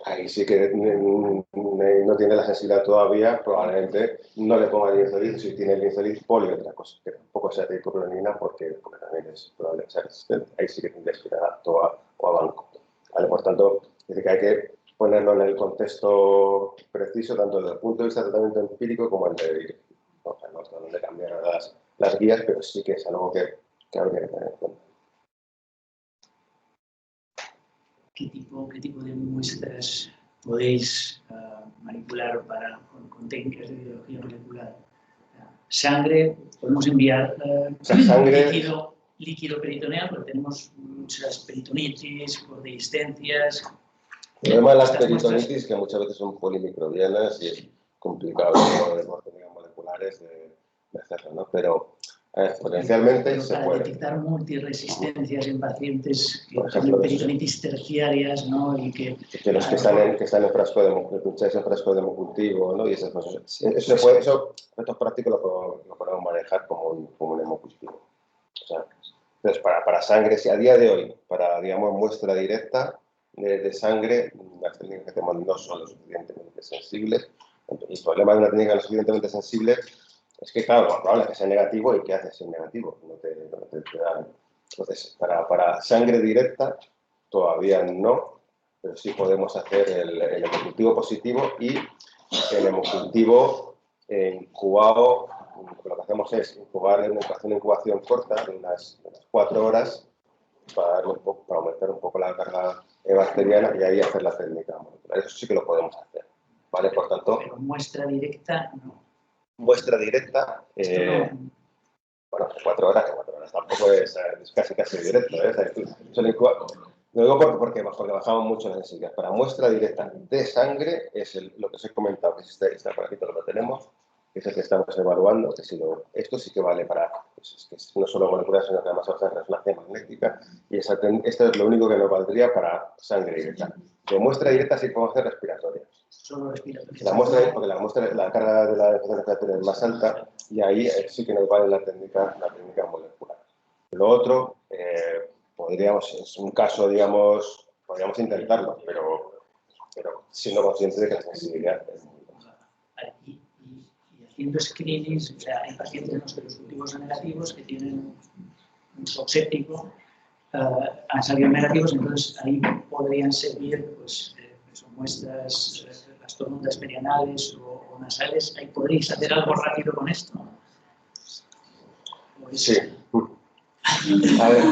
ahí sí que no tiene la sensibilidad todavía, probablemente no le ponga nimesulide, si tiene el nimesulide poli otra cosa, que tampoco sea tricopronina porque también es probable que sea resistente. Ahí sí que tendrías que ir a TOA o a banco. ¿Vale? Por tanto, es que hay que ponerlo en el contexto preciso, tanto desde el punto de vista del tratamiento empírico como el de, o sea, no están de cambiar las guías, pero sí que es algo que habría que tener en cuenta. ¿Qué tipo de muestras podéis manipular con técnicas de biología molecular? Sangre, podemos enviar sangre, líquido peritoneal, porque tenemos muchas peritonitis, cordeistencias. El problema de las peritonitis, que muchas veces son polimicrobianas y es complicado por técnicas moleculares de hacerlo, ¿no? Pero potencialmente se para puede. Detectar multiresistencias en pacientes que Por ejemplo, tienen peritonitis terciarias, ¿no? Y que los que están en frasco de pincháis en frasco de hemocultivo, ¿no? Y esas cosas. Eso se puede, efectos prácticos lo podemos manejar como un hemocultivo. O sea, entonces, para sangre, si a día de hoy, para, digamos, muestra directa de sangre, las técnicas que tenemos no son lo suficientemente sensibles. Y el problema de una técnica lo suficientemente sensible es que, claro, lo probable es que sea negativo y ¿qué haces si es negativo? No te da. Entonces, para sangre directa, todavía no, pero sí podemos hacer el hemocultivo positivo y el hemocultivo incubado. Lo que hacemos es hacer una incubación corta de unas 4 horas para aumentar un poco la carga bacteriana y ahí hacer la técnica molecular. Eso sí que lo podemos hacer, ¿vale? Por tanto, pero muestra directa, no. Muestra directa, bueno, 4 horas, que 4 horas tampoco es casi directo, lo digo porque bajamos mucho las densidades. Para muestra directa de sangre es lo que os he comentado, que es este aparatito que lo tenemos, que es el que estamos evaluando, que esto sí que vale para, pues, que no solo molecular, sino que además va a hacer resonancia magnética, y esto es lo único que nos valdría para sangre directa. De muestra directa sí podemos hacer respiratoria. Solo respiratoria. Porque la carga de la infección respiratoria es más alta y ahí sí que nos vale la técnica molecular. Lo otro, es un caso, digamos, podríamos intentarlo, pero siendo conscientes de que la sensibilidad es muy baja. Y haciendo screenings, o sea, hay pacientes en los que los cultivos son negativos, que tienen un shock séptico, han salido negativos, entonces ahí podrían servir, pues, son muestras, las tormentas perianales o nasales. ¿Ahí podréis hacer algo rápido con esto? Sí. A ver,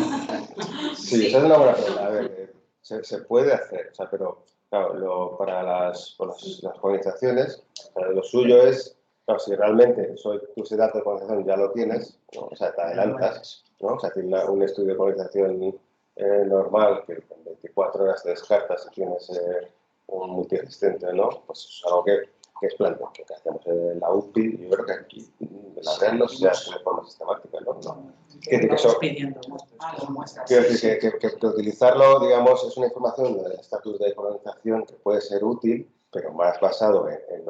sí, esa es una buena pregunta. A ver, se puede hacer, o sea, pero claro, para las organizaciones, lo suyo es, claro, si realmente tú ese dato de colonización ya lo tienes, ¿no? O sea, te adelantas, ¿no? O sea, tienes un estudio de colonización normal que en 24 horas te descartas si tienes un multiresistente, ¿no? Pues es algo que es planteado, que hacemos en la UPI. Yo creo que aquí en la red no se hace de forma sistemática, ¿no? Quiero decir que utilizarlo, digamos, es una información del estatus de colonización que puede ser útil, pero más basado en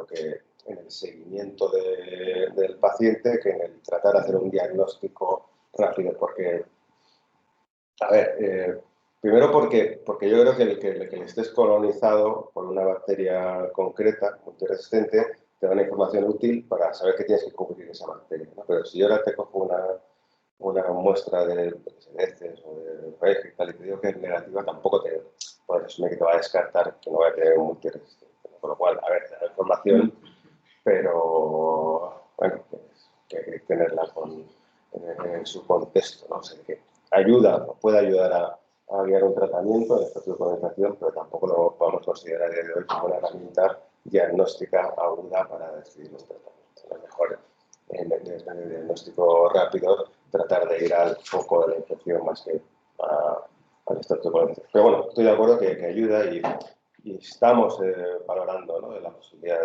el seguimiento del paciente que en el tratar de hacer un diagnóstico rápido, porque, a ver, primero porque yo creo que el que estés colonizado por una bacteria concreta, multiresistente, te da una información útil para saber que tienes que cubrir esa bacteria, ¿no? Pero si yo ahora te cojo una muestra de heces o de PEG y tal, y te digo que es negativa, tampoco te puedes asume que te va a descartar que no va a tener un multiresistente. Con lo cual, a ver, te da información, pero bueno, que hay que tenerla en su contexto, ¿no? O sea, que ayuda, puede ayudar a guiar un tratamiento en esta colonización, pero tampoco lo podemos considerar a día de hoy como una herramienta diagnóstica aguda para decidir un tratamiento. A lo mejor desde el diagnóstico rápido tratar de ir al foco de la infección más que al estatus colonización. Pero bueno, estoy de acuerdo que ayuda y estamos valorando, ¿no?, la posibilidad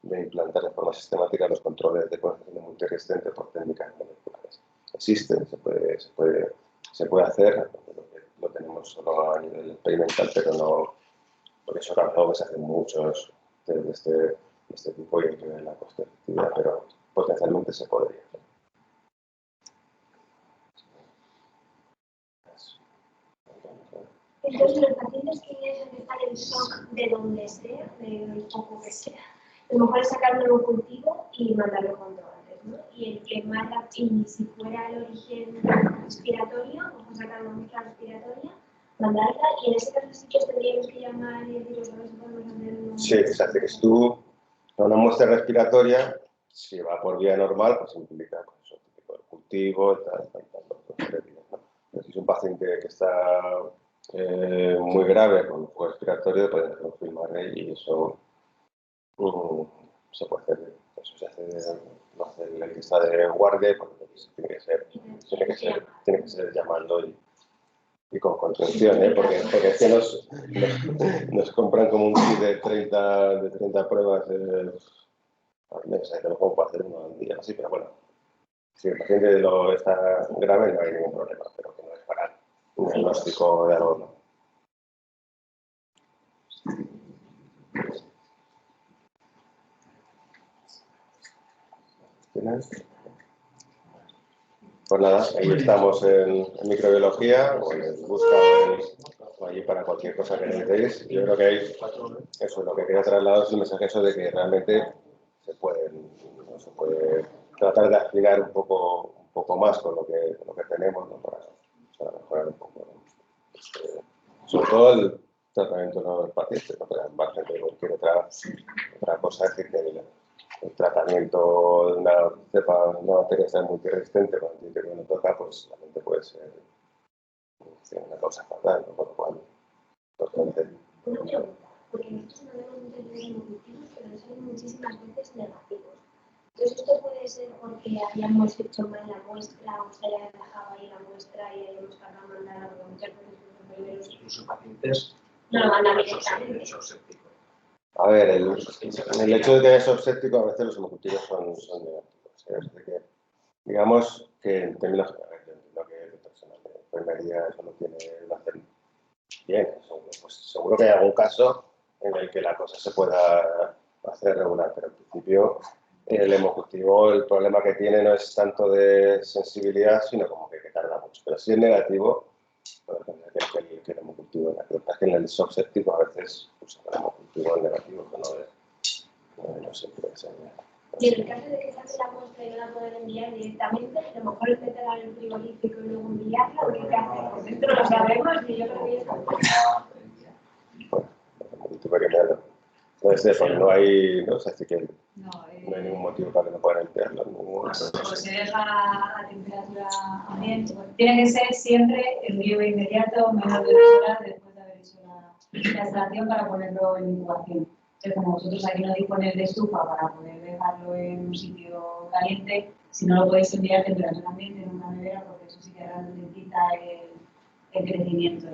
de implantar de forma sistemática los controles de colonización multiresistente por técnicas moleculares. Existen, se puede hacer, lo tenemos solo a nivel experimental, pero no, porque eso tampoco se hacen muchos de este tipo y de la coste-efectividad, pero potencialmente se podría hacer. Entonces, los pacientes que tienen que estar en shock de donde sea, del poco que sea, lo mejor es sacar un nuevo cultivo y mandarlo cuanto antes, ¿no? Y el que más y si fuera el origen respiratorio, vamos a sacar una muestra respiratoria, mandarla, y en ese caso sí que tendríamos que llamar y deciros a ver si podemos hacer un... Sí, o sea, que si tú una muestra respiratoria, si va por vía normal, pues implica pues, otro tipo de cultivo, tal, ¿no? Pero si es un paciente que está muy grave con un respiratorio, pueden hacer un film array y eso se puede hacer. Eso se hace, lo hace el que está de guardia, porque tiene que ser llamando y con contención, porque es que nos compran como un kit de 30 pruebas al mes, no como para hacer uno al día, así, pero bueno, si el paciente está grave no hay ningún problema, pero que no es para un diagnóstico de algo, ¿no? Pues nada, ahí estamos en microbiología o en busca o allí para cualquier cosa que necesitéis. Yo creo que hay, eso, lo que quería trasladar es el mensaje eso de que realmente se puede tratar de afinar un poco más con lo que tenemos, ¿no?, para mejorar un poco, ¿no? Sobre todo el tratamiento de los pacientes, ¿no?, pero al margen de cualquier otra cosa, es decir, que el tratamiento de una cepa, una bacteria sea multiresistente, cuando el antibiótico no toca, pues la mente puede ser una causa fatal, ¿no? Por lo cual, Una pregunta, porque nosotros mandamos muchos hemocultivos, pero nos salen muchísimas veces negativos. Entonces, esto puede ser porque habíamos hecho mal la muestra ya encajaba ahí la muestra y hayamos tardado en mandar algo. Muchas veces los primeros... Incluso pacientes no lo mandan directamente. a ver, el hecho de tener shock séptico, a veces los hemocultivos son negativos. Es decir, que, digamos que en términos generales, yo entiendo que el personal de enfermería eso lo tiene que hacer bien. Pues seguro que hay algún caso en el que la cosa se pueda hacer regular, pero en principio el hemocultivo, el problema que tiene no es tanto de sensibilidad, sino como que tarda mucho. Pero si es negativo, bueno, que el hemocultivo es negativo. Es que en el shock séptico a veces usan el hemocultivo negativo, que no siempre es. Y en el caso de que saque la muestra y no la puedan enviar directamente, a lo mejor meterla en el frigorífico y luego enviarla, o qué hacer. Esto no lo sabemos y yo creo que es bueno, el hemocultivo hay que enviarlo. Entonces, eso, no hay, ¿no? O sea, así que no hay ningún motivo para que no puedan emplearlo. Pues se deja a temperatura ambiente. Tiene que ser siempre envío inmediato, menos de 2 horas después de haber hecho la extracción para ponerlo en incubación. Entonces, como vosotros aquí no disponéis de estufa para poder dejarlo en un sitio caliente, si no lo podéis enviar a temperatura ambiente en una nevera, porque eso sí que realmente quita el crecimiento.